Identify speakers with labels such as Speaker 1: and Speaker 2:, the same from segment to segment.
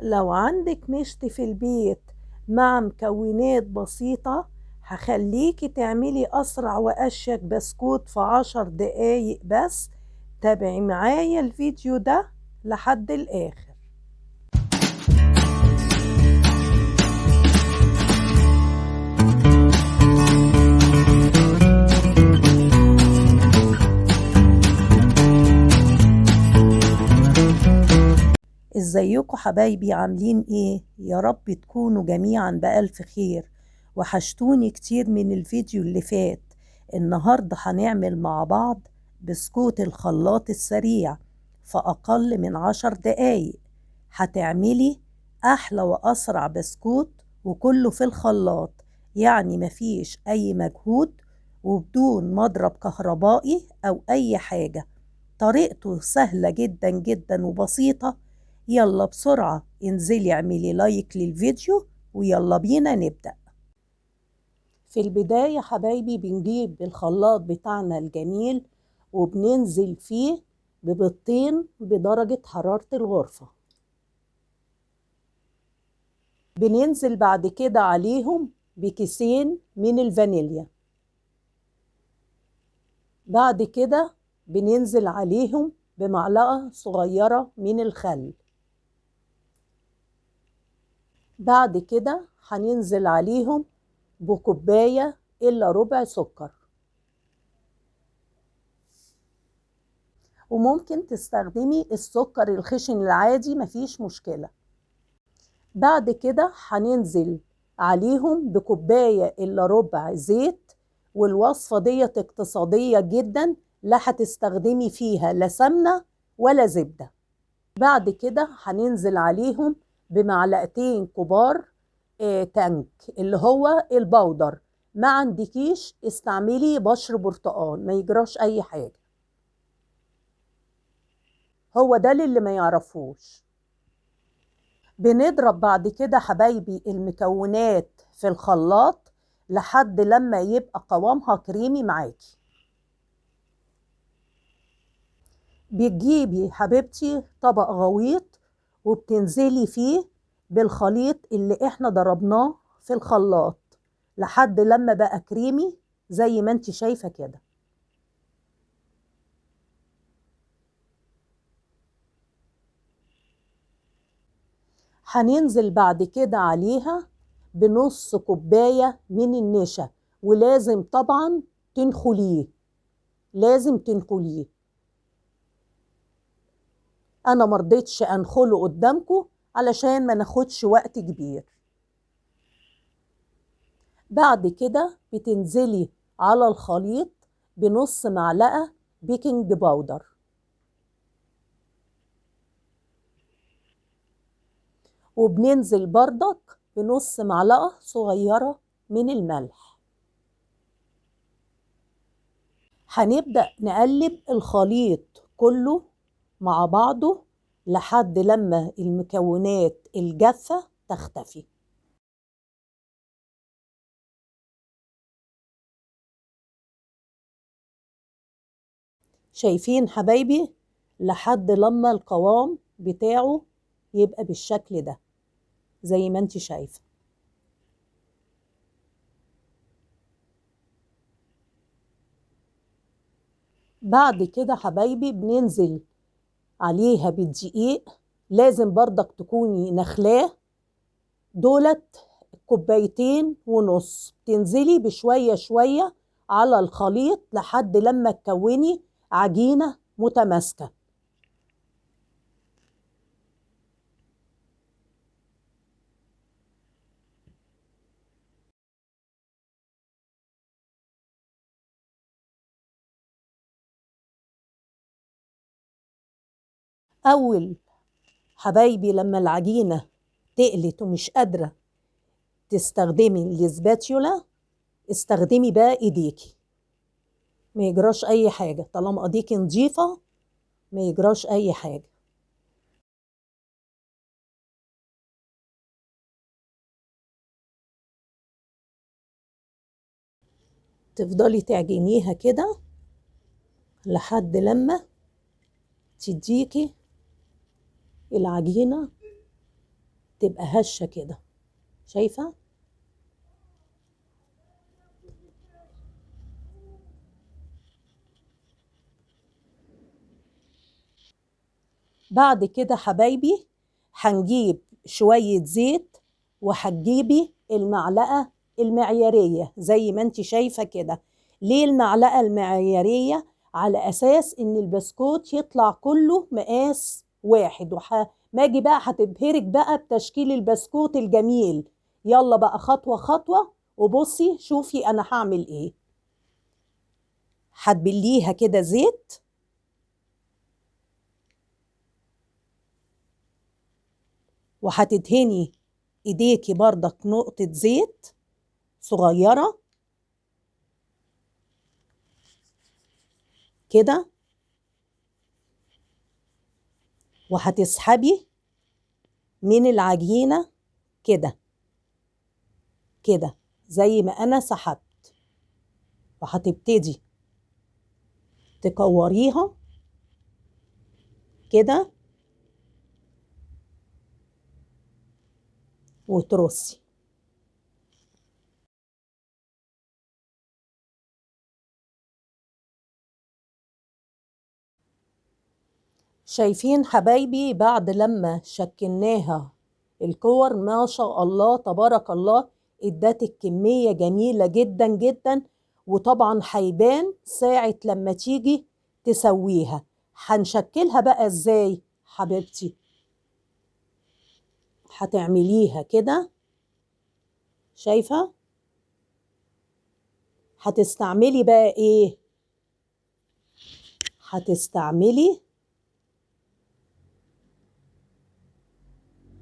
Speaker 1: لو عندك مشط في البيت مع مكونات بسيطة هخليكي تعملي أسرع وأشيك بسكوت في 10 دقايق بس. تابعي معايا الفيديو ده لحد الآخر. ازيكم حبايبي، عاملين ايه؟ يا رب تكونوا جميعا بألف خير. وحشتوني كتير من الفيديو اللي فات. النهاردة هنعمل مع بعض بسكوت الخلاط السريع في أقل من 10 دقايق. هتعملي أحلى وأسرع بسكوت وكله في الخلاط، يعني مفيش أي مجهود وبدون مضرب كهربائي أو أي حاجة. طريقته سهلة جدا جدا وبسيطة. يلا بسرعة انزلي اعملي لايك للفيديو ويلا بينا نبدأ. في البداية حبايبي بنجيب الخلاط بتاعنا الجميل وبننزل فيه ببيضتين بدرجة حرارة الغرفة. بننزل بعد كده عليهم بكيسين من الفانيليا. بعد كده بننزل عليهم بمعلقة صغيرة من الخل. بعد كده هننزل عليهم بكوباية إلا ربع سكر، وممكن تستخدمي السكر الخشن العادي مفيش مشكلة. بعد كده هننزل عليهم بكوباية إلا ربع زيت، والوصفة ديت اقتصادية جدا، لا هتستخدمي فيها لا سمنة ولا زبدة. بعد كده هننزل عليهم بمعلقتين كبار تانك اللي هو البودر. ما عندكيش استعملي بشر برتقال، ما يجراش اي حاجة. هو ده اللي ما يعرفوش. بنضرب بعد كده حبايبي المكونات في الخلاط لحد لما يبقى قوامها كريمي معاكي. بتجيبي حبيبتي طبق غويط وبتنزلي فيه بالخليط اللي احنا ضربناه في الخلاط لحد لما بقى كريمي زي ما انت شايفة كده. هننزل بعد كده عليها بنص كوباية من النشا، ولازم طبعا تنخليه، لازم تنخليه. انا مرضتش انخله قدامكم علشان ما ناخدش وقت كبير. بعد كده بتنزلي على الخليط بنص معلقة بيكنج باودر، وبننزل بردك بنص معلقة صغيرة من الملح. هنبدأ نقلب الخليط كله مع بعضه لحد لما المكونات الجافة تختفي. شايفين حبايبي؟ لحد لما القوام بتاعه يبقى بالشكل ده زي ما انت شايفة. بعد كده حبايبي بننزل عليها بالدقيق، لازم برضك تكوني نخلاه. دولت كوبايتين ونص، تنزلي بشوية شوية على الخليط لحد لما تكوني عجينة متماسكة. أول حبايبي لما العجينة تقلت ومش قادرة تستخدمي الاسباتيولا، استخدمي بقى ايديكي، ما يجراش اي حاجة طالما ايديكي نظيفة، ما يجراش اي حاجة. تفضلي تعجنيها كده لحد لما تديكي العجينة تبقى هشة كده، شايفة؟ بعد كده حبايبي هنجيب شوية زيت، وهتجيبي المعلقة المعيارية زي ما انت شايفة كده. ليه المعلقة المعيارية؟ على أساس إن البسكوت يطلع كله مقاس واحد. ما اجي بقى هتبهرك بقى بتشكيل البسكوت الجميل. يلا بقى خطوة خطوة، وبصي شوفي أنا هعمل إيه. هتبليها كده زيت، وهتدهني ايديكي برضك نقطة زيت صغيرة كده، وهتسحبي من العجينة كده كده زي ما أنا سحبت، وهتبتدي تكوريها كده وترصي. شايفين حبايبي بعد لما شكلناها الكور ما شاء الله تبارك الله ادتك كمية جميلة جدا جدا. وطبعا هيبان ساعة لما تيجي تسويها. هنشكلها بقى ازاي حبيبتي؟ هتعمليها كده، شايفة؟ هتستعملي بقى ايه؟ هتستعملي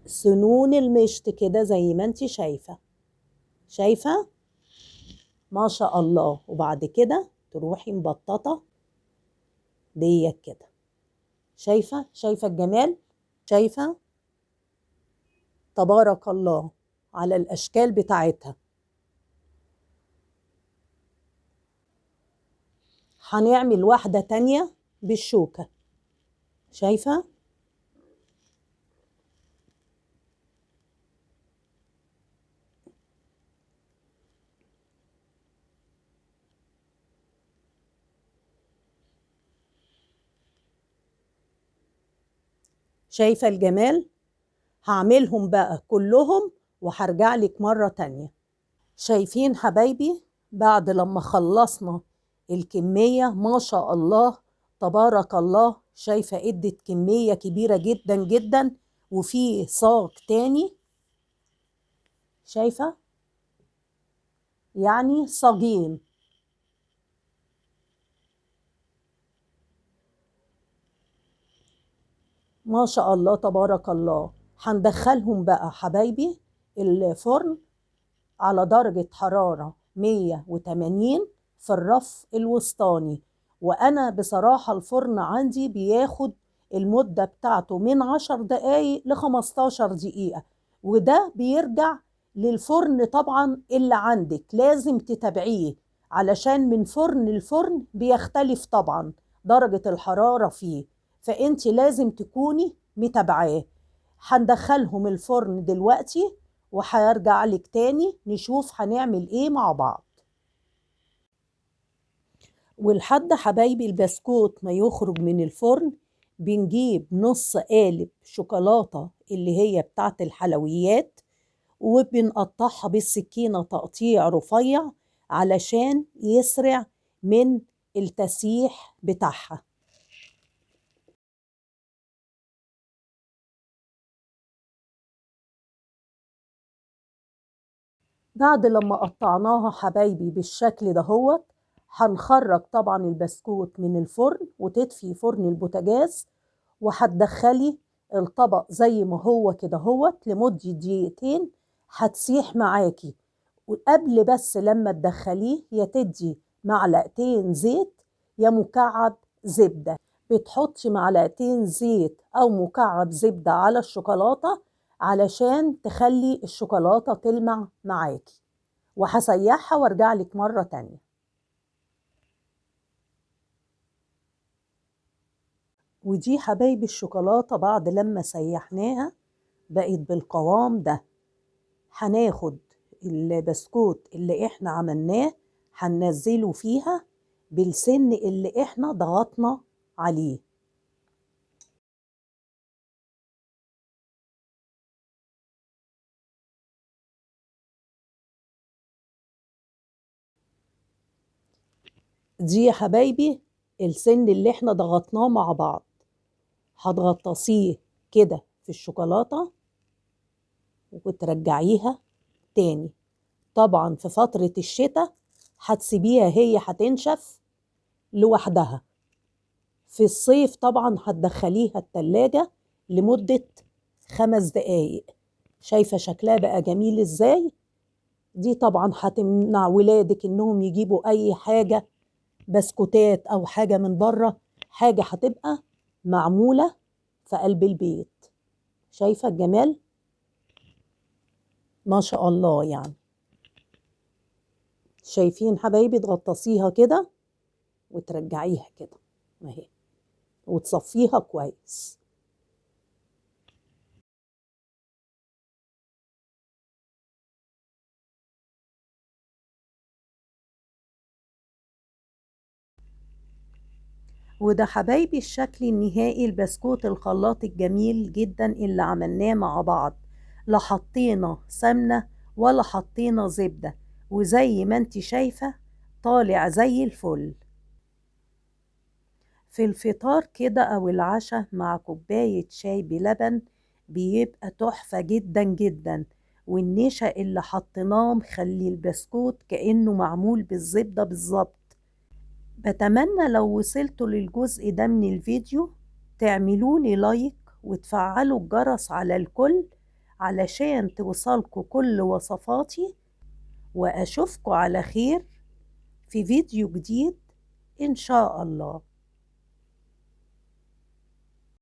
Speaker 1: سنون المشط كده زي ما انت شايفة. شايفة؟ ما شاء الله. وبعد كده تروحي مبططة ديت كده. شايفة؟ شايفة الجمال؟ شايفة؟ تبارك الله على الأشكال بتاعتها. هنعمل واحدة تانية بالشوكة. شايفة؟ شايفة الجمال؟ هعملهم بقى كلهم وهرجع لك مرة تانية. شايفين حبايبي بعد لما خلصنا الكمية ما شاء الله تبارك الله؟ شايفة ادت كمية كبيرة جدا جدا. وفي صاج تاني، شايفة؟ يعني صاجين. ما شاء الله تبارك الله. هندخلهم بقى حبايبي الفرن على درجة حرارة 180 في الرف الوسطاني. وأنا بصراحة الفرن عندي بياخد المدة بتاعته من 10 دقايق ل15 دقيقة. وده بيرجع للفرن طبعا اللي عندك، لازم تتابعيه علشان من فرن لفرن بيختلف طبعا درجة الحرارة فيه. فأنت لازم تكوني متابعاه. هندخلهم الفرن دلوقتي، وهيرجع لك تاني نشوف هنعمل ايه مع بعض. ولحد حبايبي البسكوت ما يخرج من الفرن، بنجيب نص قالب شوكولاتة اللي هي بتاعت الحلويات، وبنقطعها بالسكينة تقطيع رفيع علشان يسرع من التسييح بتاعها. بعد لما قطعناها حبايبي بالشكل ده هنخرج طبعا البسكوت من الفرن، وتطفي فرن البوتاجاز، وهتدخلي الطبق زي ما هو كده لمدة دقيقتين. هتسيح معاكي. وقبل بس لما تدخليه يا تدي معلقتين زيت يا مكعب زبدة. بتحطي معلقتين زيت أو مكعب زبدة على الشوكولاتة علشان تخلي الشوكولاتة تلمع معاكي. وهسيحها وارجع لك مرة تانية. ودي حبايبي الشوكولاتة بعد لما سيحناها بقت بالقوام ده. هناخد البسكوت اللي احنا عملناه هننزله فيها بالسن اللي احنا ضغطنا عليه. دي يا حبايبي السن اللي احنا ضغطناه مع بعض. هتغطسيه كده في الشوكولاتة وترجعيها تاني. طبعا في فترة الشتاء هتسيبيها هي هتنشف لوحدها. في الصيف طبعا هتدخليها التلاجة لمدة 5 دقايق. شايفة شكلها بقى جميل ازاي؟ دي طبعا هتمنع ولادك انهم يجيبوا اي حاجة بسكوتات او حاجة من بره. حاجة هتبقى معمولة في قلب البيت. شايفة الجمال؟ ما شاء الله يعني. شايفين حبايبي؟ تغطسيها كده وترجعيها كده اهي، وتصفيها كويس. وده حبايبي الشكل النهائي البسكوت الخلاط الجميل جدا اللي عملناه مع بعض. لا حطينا سمنة ولا حطينا زبدة، وزي ما انت شايفة طالع زي الفل. في الفطار كده أو العشاء مع كوباية شاي بلبن بيبقى تحفة جدا جدا. والنشا اللي حطيناه مخلي البسكوت كأنه معمول بالزبدة بالظبط. بتمنى لو وصلتوا للجزء ده من الفيديو تعملولي لايك وتفعلوا الجرس على الكل علشان توصلكوا كل وصفاتي. وأشوفكوا على خير في فيديو جديد إن شاء الله.